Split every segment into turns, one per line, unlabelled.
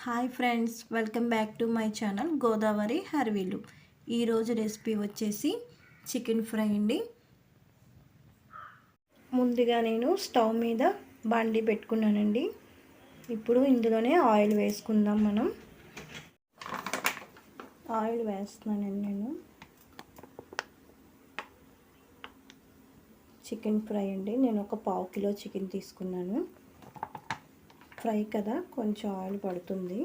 Hi friends, welcome back to my channel Godavari హర్వీలు. ఈరోజు recipe వచ్చేసి చికెన్ ఫ్రై అండి. ముందుగా నేను స్టవ్ మీద బాండీ పెట్టుకున్నానండి. ఇప్పుడు ఇందులోనే ఆయిల్ వేసుకుందాం. మనం ఆయిల్ వేస్తున్నానండి. నేను చికెన్ ఫ్రై అండి. నేను ఒక 1/2 కిలో చికెన్ తీసుకున్నాను. ఫ్రై కదా, కొంచెం ఆయిల్ పడుతుంది.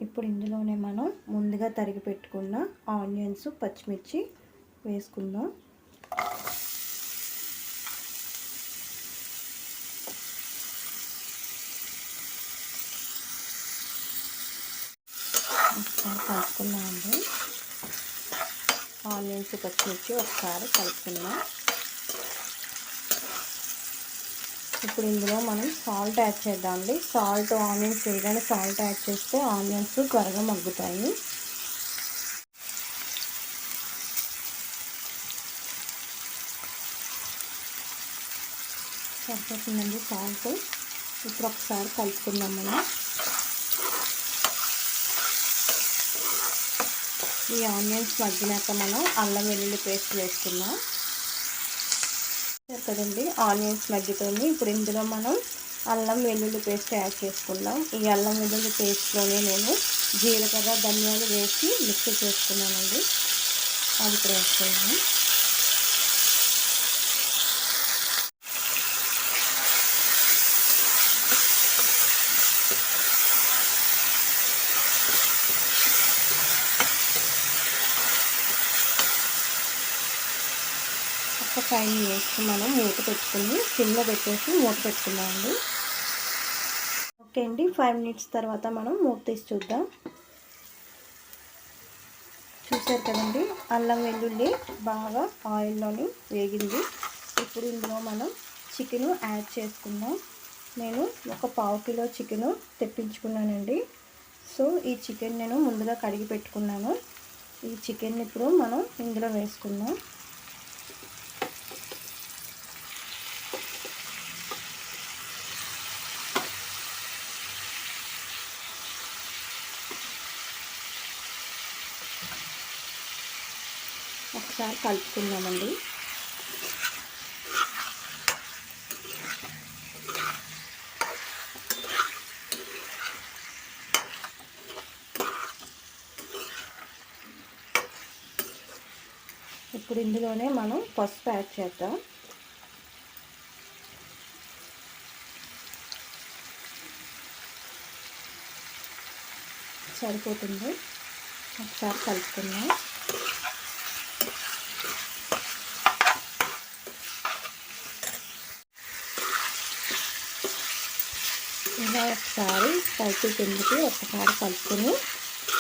ఇప్పుడు ఇందులోనే మనం ముందుగా తరిగి పెట్టుకున్న ఆనియన్స్, పచ్చిమిర్చి వేసుకుందాం. ఒకసారి కలుపుకున్నామండి. ఆనియన్స్, పచ్చిమిర్చి ఒకసారి కలుపుకుందాం. ఇప్పుడు ఇందులో మనం సాల్ట్ యాడ్ చేద్దామండి. సాల్ట్ ఆనియన్స్ వేయగానే సాల్ట్ యాడ్ చేస్తే ఆనియన్స్ త్వరగా మగ్గుతాయి. సరిపోతుందండి సాల్ట్. ఇప్పుడు ఒకసారి కలుపుకుందాం. మనం ఈ ఆనియన్స్ మగ్గినాక మనం అల్లం వెల్లుల్లి పేస్ట్ వేసుకుందాం. కదండి, ఆనియన్స్ మగ్గిపోయింది. ఇప్పుడు ఇందులో మనం అల్లం వెల్లుల్లి పేస్ట్ యాడ్ చేసుకుందాం. ఈ అల్లం వెల్లుల్లి పేస్ట్లోనే నేను జీలకర్ర, ధనియాలు వేసి మిక్స్ చేసుకున్నానండి. అది ఇప్పుడు వేసుకుందాం. ఒక 5 మినిట్స్ మనం మూత పెట్టుకుని సిమ్లో పెట్టేసి మూత పెట్టుకుందామండి. ఓకే అండి, 5 మినిట్స్ తర్వాత మనం మూత తీసి చూద్దాం. చూసారు కదండి, అల్లం వెల్లుల్లి బాగా ఆయిల్లోని వేగింది. ఇప్పుడు ఇందులో మనం చికెను యాడ్ చేసుకుందాం. నేను ఒక 1/2 కిలో చికెను తెప్పించుకున్నానండి. సో ఈ చికెన్ నేను ముందుగా కడిగి పెట్టుకున్నాను. ఈ చికెన్ ఇప్పుడు మనం ఇందులో వేసుకుందాం. ఒకసారి కలుపుకుందామండి. ఇప్పుడు ఇందులోనే మనం పసుపు యాడ్ చేద్దాం. సరిపోతుంది. ఒకసారి కలుపుకుందాం. ఇలా ఒకసారి పైకి కిందకి ఒకసారి కలుపుకొని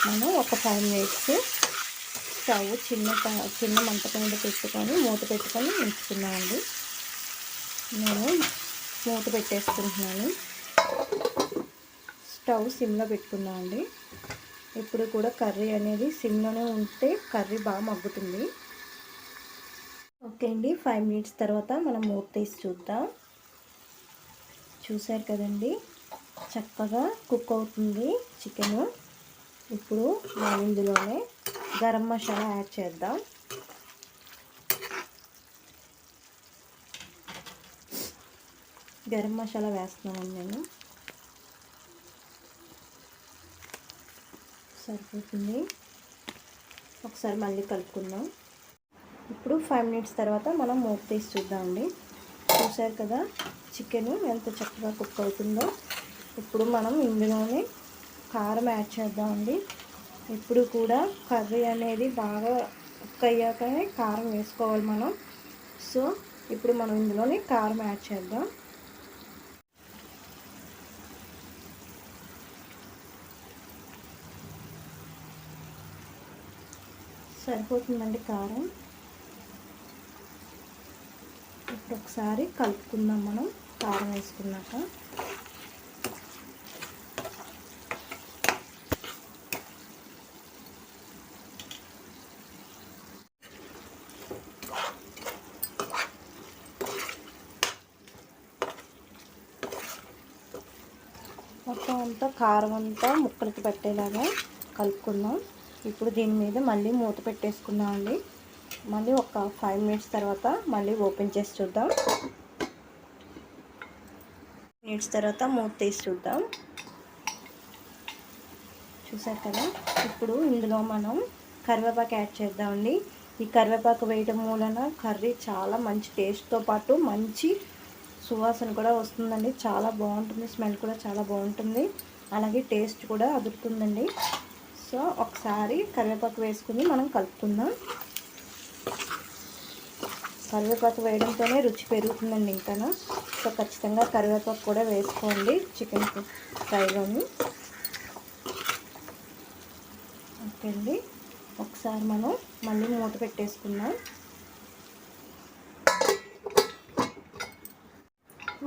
మనం ఒక 5 మినిట్స్ స్టవ్ చిన్న మంట మీద పెట్టుకొని మూత పెట్టుకొని ఉంచుకున్నామండి. నేను మూత పెట్టేసుకుంటున్నాను. స్టవ్ సిమ్లో పెట్టుకున్నామండి. ఇప్పుడు కూడా కర్రీ అనేది సిమ్లోనే ఉంటే కర్రీ బాగా మగ్గుతుంది. ఓకే అండి, 5 మినిట్స్ తర్వాత మనం మూత తీసి చూద్దాం. చూసారు కదండి, చక్కగా కుక్ అవుతుంది చికెను. ఇప్పుడు మనం ఇందులోనే గరం మసాలా యాడ్ చేద్దాం. గరం మసాలా వేస్తున్నాను నేను. సరిపోతుంది. ఒకసారి మళ్ళీ కలుపుకుందాం. ఇప్పుడు 5 మినిట్స్ తర్వాత మనం మూత తీసి చూద్దామండి. చూసారు కదా, చికెను ఎంత చక్కగా కుక్ అవుతుందో. ఇప్పుడు మనం ఇందులోనే కారం యాడ్ చేద్దామండి. ఇప్పుడు కూడా కర్రీ అనేది బాగా కుక్ అయ్యాకనే కారం వేసుకోవాలి మనం. సో ఇప్పుడు మనం ఇందులోనే కారం యాడ్ చేద్దాం. సరిపోతుందండి కారం. ఇప్పుడు ఒకసారి కలుపుకుందాం మనం కారం వేసుకున్నాక. ఒక మొత్తం అంతా కారం అంతా ముక్కలకి పట్టేలాగా కలుపుకుందాం. ఇప్పుడు దీని మీద మళ్ళీ మూత పెట్టేసుకుందాం అండి. మళ్ళీ ఒక 5 మినిట్స్ తర్వాత మళ్ళీ ఓపెన్ చేసి చూద్దాం. మినిట్స్ తర్వాత మూత తీసి చూద్దాం. చూసారు కదా, ఇప్పుడు ఇందులో మనం కరివేపాకు యాడ్ చేద్దామండి. ఈ కరివేపాకు వేయడం మూలన కర్రీ చాలా మంచి టేస్ట్తో పాటు మంచి సువాసన కూడా వస్తుందండి. చాలా బాగుంటుంది, స్మెల్ కూడా చాలా బాగుంటుంది, అలాగే టేస్ట్ కూడా అదురుతుందండి. సో ఒకసారి కరివేపాకు వేసుకుని మనం కలుపుకుందాం. కరివేపాకు వేయడంతోనే రుచి పెరుగుతుందండి ఇంకా. సో ఖచ్చితంగా కరివేపాకు కూడా వేసుకోండి చికెన్ ఫ్రైలోని. ఓకే అండి, ఒకసారి మనం మళ్ళీ మూత పెట్టేసుకుందాం.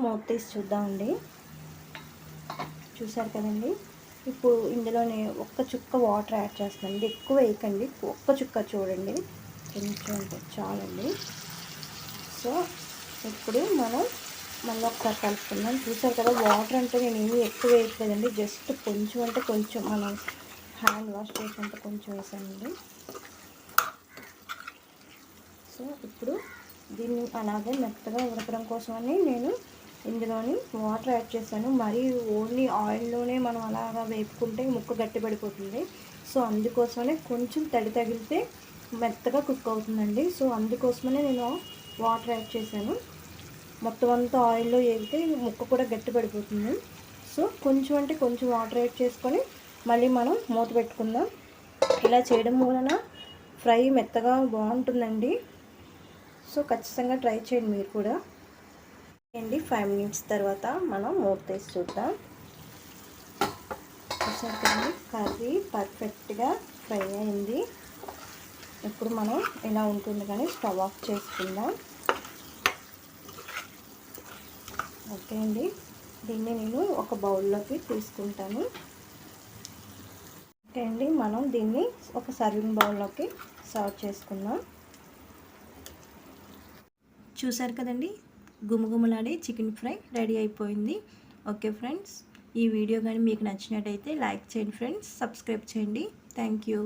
మూత తీసి చూద్దామండి. చూసారు కదండి, ఇప్పుడు ఇందులోనే ఒక్క చుక్క వాటర్ యాడ్ చేస్తానండి. ఎక్కువ వేయకండి, ఒక్క చుక్క చూడండి, కొంచెం చాలండి. సో ఇప్పుడు మనం మళ్ళీ ఒకసారి కలుపుకుందాం. చూసారు కదా, వాటర్ అంటే నేను ఏమీ ఎక్కువ వేయట్లేదండి, జస్ట్ కొంచెం అంటే కొంచెం మనం హ్యాండ్ వాష్ చేసినంత కొంచెం వేసానండి. సో ఇప్పుడు దీన్ని అలాగే మెత్తగా ఉడకడం కోసమని నేను ఇందులోని వాటర్ యాడ్ చేశాను. మరీ ఓన్లీ ఆయిల్లోనే మనం అలాగా వేపుకుంటే ముక్క గట్టిపడిపోతుంది. సో అందుకోసమనే కొంచెం తడి తగిలితే మెత్తగా కుక్ అవుతుందండి. సో అందుకోసమనే నేను వాటర్ యాడ్ చేశాను. మొత్తం అంతా ఆయిల్లో వేగితే ముక్క కూడా గట్టిపడిపోతుంది. సో కొంచెం అంటే కొంచెం వాటర్ యాడ్ చేసుకొని మళ్ళీ మనం మూత పెట్టుకుందాం. ఇలా చేయడం వలన ఫ్రై మెత్తగా బాగుంటుందండి. సో ఖచ్చితంగా ట్రై చేయండి మీరు కూడా. 5 మినిట్స్ తర్వాత మనం మూత తీసి చూద్దాం. చూసారు కదండి, కర్రీ పర్ఫెక్ట్గా ఫ్రై అయింది. ఇప్పుడు మనం ఇలా ఉంటుంది కానీ స్టవ్ ఆఫ్ చేసుకుందాం. ఓకే అండి, దీన్ని నేను ఒక బౌల్లోకి తీసుకుంటాను. ఓకే అండి, మనం దీన్ని ఒక సర్వింగ్ బౌల్లోకి సర్వ్ చేసుకుందాం. చూసారు కదండి, గుమగుమలాడే చికెన్ ఫ్రై రెడీ అయిపోయింది. ఓకే ఫ్రెండ్స్, ఈ వీడియో కానీ మీకు నచ్చినట్టయితే లైక్ చేయండి ఫ్రెండ్స్, సబ్స్క్రైబ్ చేయండి. Thank you.